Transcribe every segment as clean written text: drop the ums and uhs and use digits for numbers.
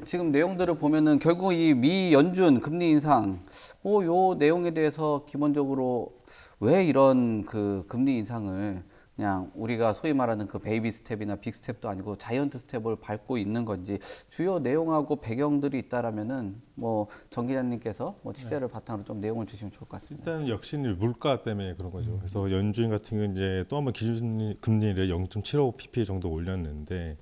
지금 내용들을 보면은 결국 이 미 연준 금리 인상 요 내용에 대해서 기본적으로 왜 이런 그 금리 인상을 그냥 우리가 소위 말하는 그 베이비 스텝이나 빅 스텝도 아니고 자이언트 스텝을 밟고 있는 건지 주요 내용하고 배경들이 있다라면은 뭐 정 기자님께서 뭐 취재를 바탕으로 좀 내용을 주시면 좋을 것 같습니다. 일단 역시 물가 때문에 그런 거죠. 그래서 연준 같은 경우는 이제 또 한번 기준 금리를 0.75 ppm 정도 올렸는데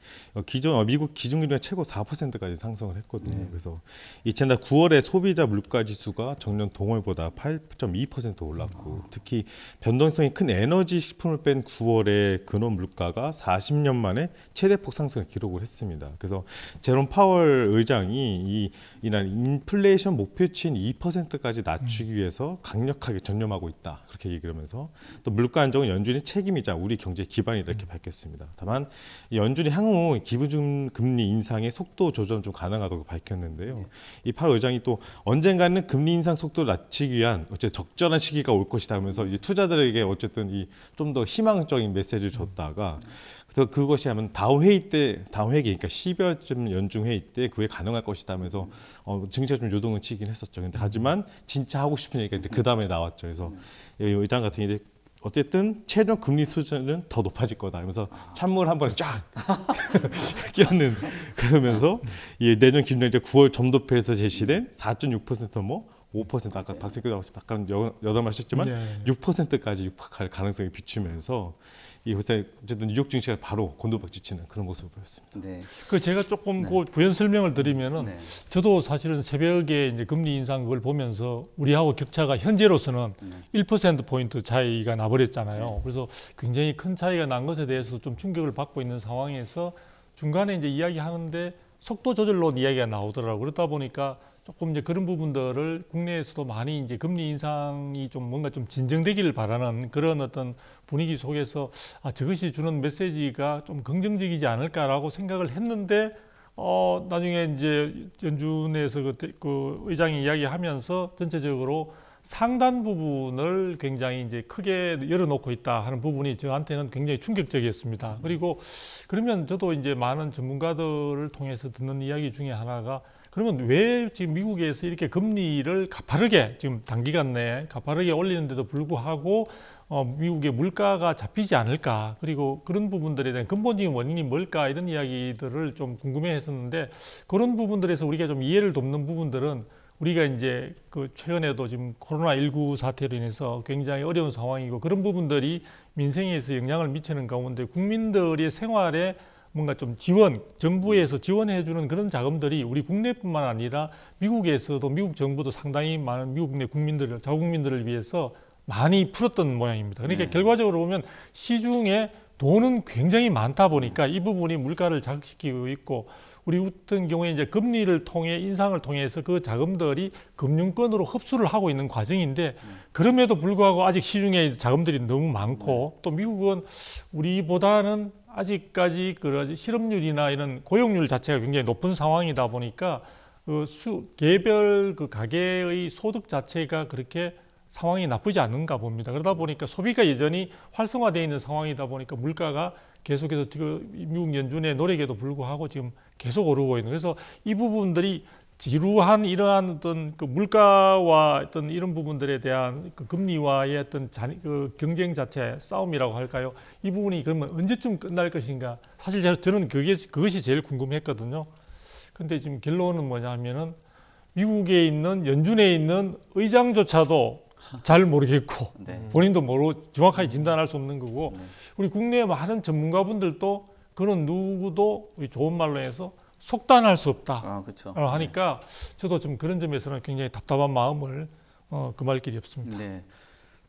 기존 미국 기준금리가 최고 4%까지 상승을 했거든요. 그래서 이참다 9월에 소비자 물가 지수가 전년 동월보다 8.2% 올랐고 특히 변동성이 큰 에너지 식품을 뺀 9월에 근원 물가가 40년 만에 최대폭 상승을 기록을 했습니다. 그래서 제롬 파월 의장이 이날 인플레이션 목표치인 2%까지 낮추기 위해서 강력하게 전념하고 있다. 그렇게 얘기를 하면서 또 물가 안정은 연준의 책임이자 우리 경제 기반이다 이렇게 밝혔습니다. 다만 연준이 향후 기부금 금리 인상의 속도 조절은 좀 가능하다고 밝혔는데요. 이 파월 의장이 또 언젠가는 금리 인상 속도를 낮추기 위한 어쨌든 적절한 시기가 올 것이다 하면서 이제 투자들에게 어쨌든 이 좀 더 희망적인 메시지를 줬다가 그래서 그것이 하면 다음 회기 그러니까 12월쯤 연중 회의 때 그게 가능할 것이다 하면서 증시가 좀 요동을 치긴 했었죠. 근데 하지만 진짜 하고 싶은 얘기가 이제 그 다음에 나왔죠. 그래서 이 의장 같은 경우에 어쨌든 최종 금리 수준은 더 높아질 거다. 하면서 찬물 한 번에 쫙 끼얹는 그러면서 이 내년 기준에 이제 9월 점도표에서 제시된 4.6% 5% 아까 박사님께서 잠깐 여담하셨지만 6%까지 육박할 가능성이 비추면서 이 어쨌든 뉴욕 증시가 바로 곤두박질치는 그런 모습을 보였습니다. 네. 그 제가 조금 그 부연 설명을 드리면은 저도 사실은 새벽에 이제 금리 인상 그걸 보면서 우리하고 격차가 현재로서는 1% 포인트 차이가 나버렸잖아요. 그래서 굉장히 큰 차이가 난 것에 대해서 좀 충격을 받고 있는 상황에서 중간에 이제 이야기하는데 속도 조절론 이야기가 나오더라고요. 그러다 보니까 조금 이제 그런 부분들을 국내에서도 많이 이제 금리 인상이 좀 뭔가 좀 진정되기를 바라는 그런 어떤 분위기 속에서 저것이 주는 메시지가 좀 긍정적이지 않을까라고 생각을 했는데 나중에 이제 연준에서 그 의장이 이야기하면서 전체적으로 상단 부분을 굉장히 이제 크게 열어놓고 있다 하는 부분이 저한테는 굉장히 충격적이었습니다. 그리고 그러면 저도 이제 많은 전문가들을 통해서 듣는 이야기 중에 하나가 그러면 왜 지금 미국에서 이렇게 금리를 가파르게 지금 단기간 내에 가파르게 올리는데도 불구하고 미국의 물가가 잡히지 않을까, 그리고 그런 부분들에 대한 근본적인 원인이 뭘까, 이런 이야기들을 좀 궁금해 했었는데 그런 부분들에서 우리가 좀 이해를 돕는 부분들은 우리가 이제 그 최근에도 지금 코로나19 사태로 인해서 굉장히 어려운 상황이고 그런 부분들이 민생에서 영향을 미치는 가운데 국민들의 생활에 뭔가 좀 정부에서 지원해주는 그런 자금들이 우리 국내뿐만 아니라 미국에서도 미국 정부도 상당히 많은 미국 내 국민들을 자국민들을 위해서 많이 풀었던 모양입니다. 그러니까 결과적으로 보면 시중에 돈은 굉장히 많다 보니까 이 부분이 물가를 자극시키고 있고 우리 같은 경우에 이제 금리를 통해 인상을 통해서 그 자금들이 금융권으로 흡수를 하고 있는 과정인데 그럼에도 불구하고 아직 시중에 자금들이 너무 많고 또 미국은 우리보다는 아직까지 그 실업률이나 이런 고용률 자체가 굉장히 높은 상황이다 보니까 개별 그 가계의 소득 자체가 그렇게 상황이 나쁘지 않은가 봅니다. 그러다 보니까 소비가 여전히 활성화되어 있는 상황이다 보니까 물가가 계속해서 지금 미국 연준의 노력에도 불구하고 지금 계속 오르고 있는. 그래서 이 부분들이 지루한 이러한 어떤 그 물가와 어떤 이런 부분들에 대한 그 금리와의 어떤 그 경쟁 자체 싸움이라고 할까요? 이 부분이 그러면 언제쯤 끝날 것인가? 사실 저는 그것이 제일 궁금했거든요. 근데 지금 결론은 뭐냐면은 미국에 있는 연준에 있는 의장조차도 잘 모르겠고 본인도 정확하게 진단할 수 없는 거고 우리 국내의 많은 전문가분들도 그런 누구도 좋은 말로 해서 속단할 수 없다 그렇죠. 하니까 저도 좀 그런 점에서는 굉장히 답답한 마음을 금할 길이 없습니다. 네.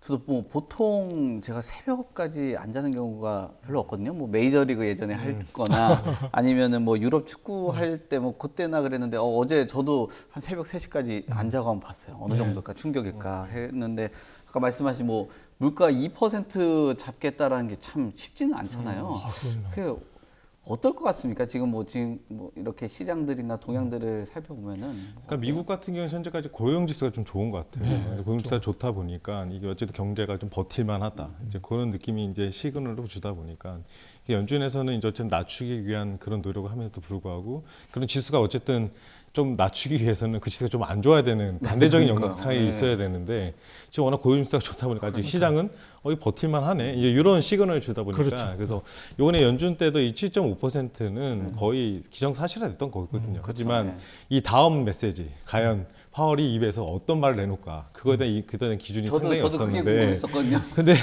저도 뭐 보통 제가 새벽까지 안 자는 경우가 별로 없거든요. 뭐 메이저리그 예전에 할 거나 아니면은 뭐 유럽 축구 할 때 뭐 그때나 그랬는데 어제 저도 한 새벽 3시까지 안 자고 한번 봤어요. 어느 정도일까 충격일까 했는데 아까 말씀하신 뭐 물가 2% 잡겠다라는 게 참 쉽지는 않잖아요. 어떨 것 같습니까? 지금 뭐 이렇게 시장들이나 동향들을 살펴보면은 그러니까 미국 같은 경우는 현재까지 고용 지수가 좀 좋은 것 같아요. 네, 고용 지수가 좋다 보니까 이게 어쨌든 경제가 좀 버틸만하다. 이제 그런 느낌이 이제 시그널로 주다 보니까 연준에서는 이제 어쨌든 낮추기 위한 그런 노력을 함에도 불구하고 그런 지수가 어쨌든 좀 낮추기 위해서는 그 지수가 좀 안 좋아야 되는 반대적인 영상이 네. 있어야 되는데 지금 워낙 고용 지수가 좋다 보니까 아직 시장은 이 버틸만하네 이런 시그널을 주다 보니까 그렇죠. 그래서 이번에 연준 때도 이 7.5%는 거의 기정사실화됐던 거거든요. 하지만 네. 이 다음 메시지 과연 파월이 입에서 어떤 말을 내놓을까 그거에 대한 그다음 기준이 상당히 저도 그게 없었는데 궁금했었거든요. 근데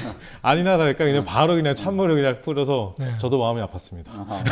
아니나 다를까 그냥 바로 그냥 찬물을 그냥 뿌려서 네. 저도 마음이 아팠습니다. 아하.